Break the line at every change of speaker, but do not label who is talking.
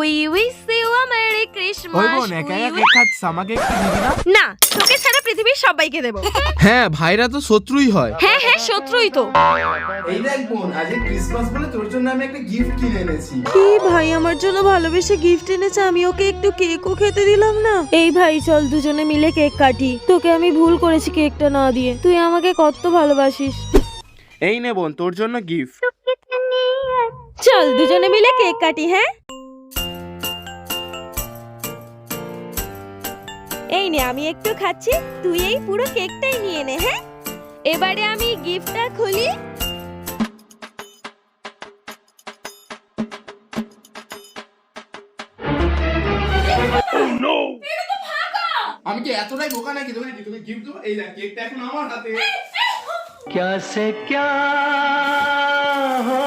We wish you a merry Christmas.
ওই বোন একা একা কেক খাচ্ছিস, আমাকে একটু দিবি না?
না, তোকে ছাড়া পৃথিবীর সবাইকে দেব।
হ্যাঁ, ভাইরা তো শত্রুই হয়।
হ্যাঁ হ্যাঁ, শত্রুই তো।
এই দেখ বোন, আজ ক্রিসমাস বলে তোর জন্য আমি একটা গিফট কিনে এনেছি।
কি ভাই আমার জন্য ভালোবেসে গিফট এনেছে, আমি ওকে একটু কেকও খেতে দিলাম না। এই ভাই চল দুজনে মিলে কেক কাটি, তোকে আমি ভুল করেছি কেকটা না দিয়ে, তুই আমাকে কত ভালোবাসিস।
এই নে বোন তোর জন্য গিফট।
চল দুজনে মিলে কেক কাটি। হ্যাঁ এই নে আমি একটু খাচ্ছি, তুই এই পুরো কেকটাই নিয়ে নে। হ্যাঁ এবারে আমি গিফটটা খুলি।
আমি কি এতটাই বোকা নাকি তোকে গিফট দেবো? এই দেখ কেকটা এখন আমার হাতে।
क्या से क्या हो